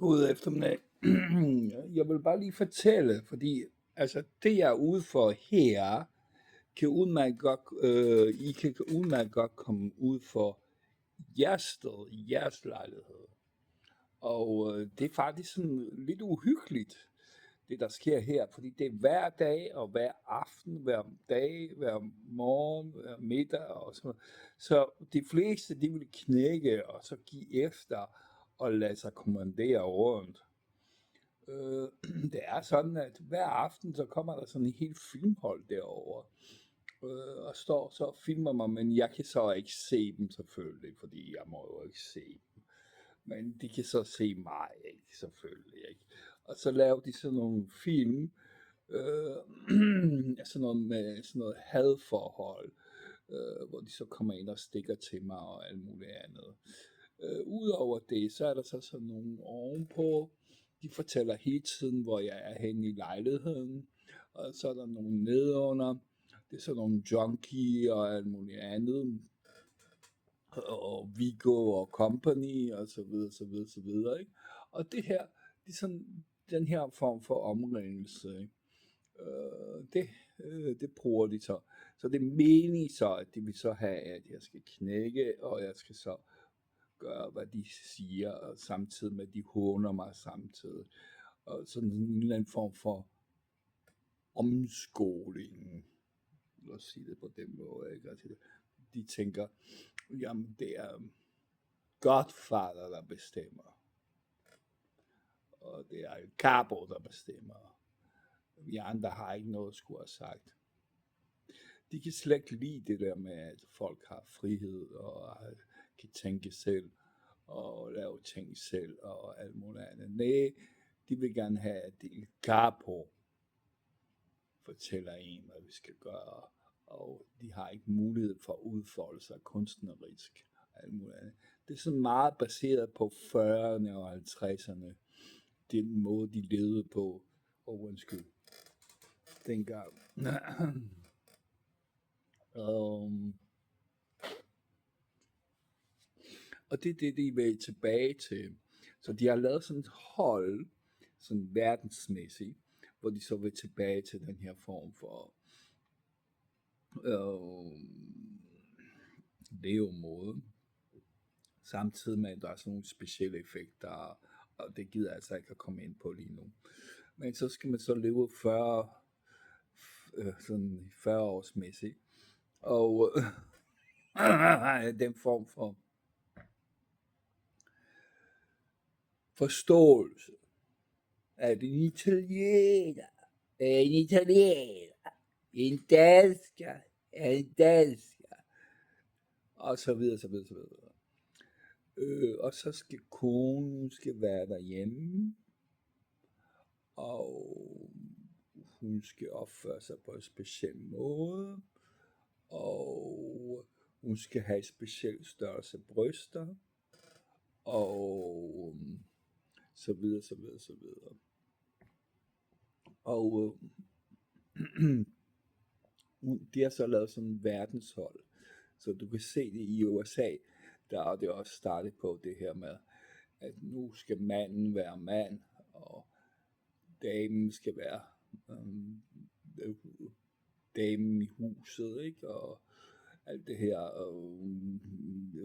God eftermiddag. Jeg vil bare lige fortælle, fordi altså det jeg er ude for her, kan udmærket godt, I kan udmærket godt komme ud for jeres sted, i jeres lejlighed. Og det er faktisk sådan lidt uhyggeligt, det der sker her, fordi det er hver dag og hver aften, hver dag, hver morgen, hver middag og sådan noget. Så de fleste, de vil knække og så give efter og lade sig kommandere rundt. Det er sådan, at hver aften, så kommer der sådan en helt filmhold derover og står så og filmer mig, men jeg kan så ikke se dem selvfølgelig, fordi jeg må jo ikke se dem. Men de kan så se mig, ikke? Selvfølgelig, ikke? Og så laver de sådan nogle film, sådan noget med sådan noget hadforhold, hvor de så kommer ind og stikker til mig og alt muligt andet. Udover det, så er der så sådan nogle ovenpå. De fortæller hele tiden, hvor jeg er henne i lejligheden. Og så er der nogle nedunder. Det er sådan nogle junkie og alt muligt andet. Og Vigo og Company og så videre, så videre, så videre. Ikke? Og det her, det er sådan den her form for omringelse. Ikke? Det bruger de så. Så det er meningen så, at de vil så have, at jeg skal knække, og jeg skal så gøre, hvad de siger, og samtidig med, at de håner mig samtidig. Og sådan en eller anden form for omskoling. Lad os sige det på den måde. Ikke? Altså, de tænker, jamen det er Godfather, der bestemmer. Og det er Cabo, der bestemmer. Vi andre har ikke noget at skulle have sagt. De kan slet ikke lide det der med, at folk har frihed og kan tænke selv og lave ting selv og alt muligt andet. Nej, de vil gerne have, at det Capo fortæller en, hvad vi skal gøre, og de har ikke mulighed for at udfolde sig kunstnerisk. Alt muligt andet. Det er sådan meget baseret på 40'erne og 50'erne, den måde, de levede på, og undskyld, dengang. Og det er det, de vil tilbage til. Så de har lavet sådan et hold, sådan verdensmæssigt, hvor de så vil tilbage til den her form for levemåde. Samtidig med, at der er sådan nogle specielle effekter, og det gider jeg altså ikke at komme ind på lige nu. Men så skal man så leve 40, sådan 40 årsmæssigt, og den form for forståelse af en italiener, en dansker, og så videre, så videre, så videre. Og så skal konen være derhjemme, og hun skal opføre sig på en speciel måde, og hun skal have en speciel størrelse bryster, og så videre, så videre, så videre. Og de har så lavet sådan en verdenshold, så du kan se det i USA, der er det også startet på det her med, at nu skal manden være mand, og damen skal være damen i huset, ikke? Og alt det her,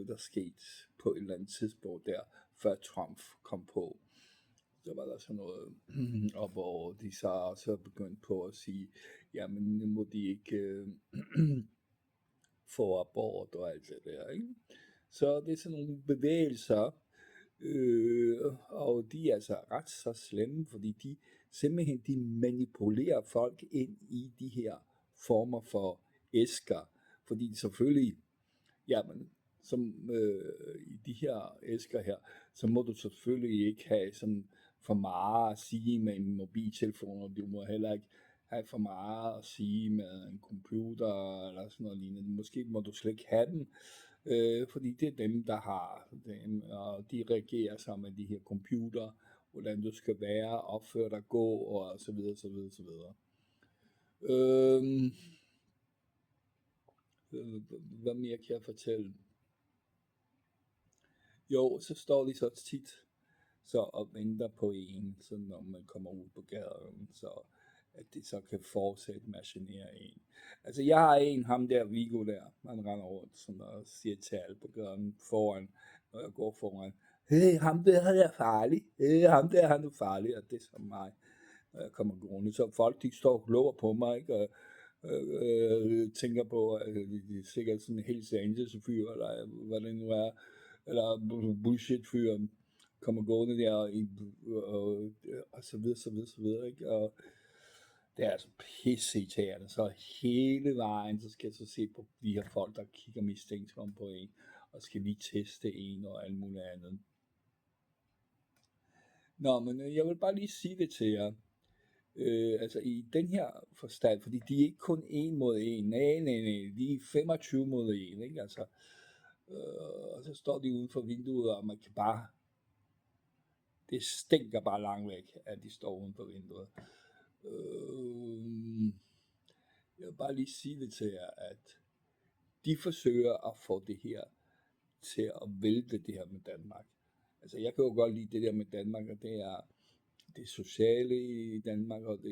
der skete på et eller andet tidspunkt der, før Trump kom på. Så var der sådan noget, og hvor de så også begyndte på at sige, jamen nu må de ikke få abort og alt det der, ikke? Så det er sådan nogle bevægelser, og de er altså ret så slemme, fordi de manipulerer folk ind i de her former for æsker, fordi selvfølgelig, jamen, som i de her æsker her, så må du selvfølgelig ikke have sådan for meget at sige med en mobiltelefon, og du må heller ikke have for meget at sige med en computer eller sådan noget lignende. Måske må du slet ikke have den, fordi det er dem, der har dem, og de reagerer sammen med de her computer, hvordan du skal være, opføre dig, gå, og så videre, så videre, så videre. Hvad mere kan jeg fortælle? Jo, så står de så tit så og venter på en, så når man kommer ud på gaden, så at det så kan fortsætte med at genere en. Altså jeg har en, ham der Viggo der, han render rundt sådan og siger til alle på gaden foran, når jeg går foran, hey, ham der, han er farlig, hey, ham der, han er farlig, og det er så mig, når jeg kommer gående. Så folk, de står og glor på mig, ikke? Og tænker på, at det er sikkert sådan en helt seriøs fyr, eller hvad det nu er, eller bullshit fyr, kommer gående der, og så videre, så videre, så videre, ikke? Og det er altså pisseirriterende, så hele vejen, så skal jeg så se på de her folk, der kigger mistænksomt på en, og skal lige teste en og alt muligt andet. Nå, men jeg vil bare lige sige det til jer, altså i den her forstand, fordi de er ikke kun 1 mod 1, nej, de er 25 mod 1, ikke? Altså, og så står de uden for vinduet, og man kan bare, det stinker bare langt væk, at de står uden for vinduet. Jeg vil bare lige sige det til jer, at de forsøger at få det her til at vælte det her med Danmark. Altså jeg kan jo godt lide det der med Danmark, og det er det sociale i Danmark, og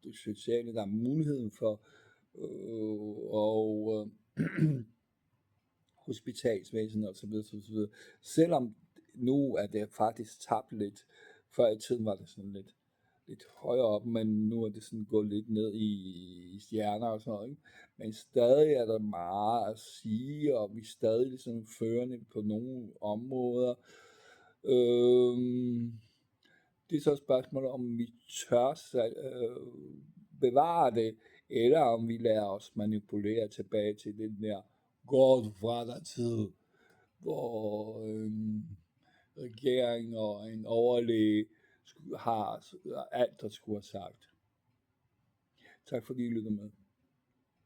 det sociale, der er muligheden for, og hospitalsvæsen og så videre, så videre. Selvom nu er det faktisk tabt lidt. Før i tiden var det sådan lidt højere op, men nu er det sådan gået lidt ned i stjerner og sådan noget, ikke? Men stadig er der meget at sige, og vi er stadig ligesom førende på nogle områder. Det er så et spørgsmål, om vi tør bevare det, eller om vi lader os manipulere tilbage til den der Godfather-tid, hvor regeringen og en overlæge har alt, der skulle have sagt. Tak fordi I lyttede med.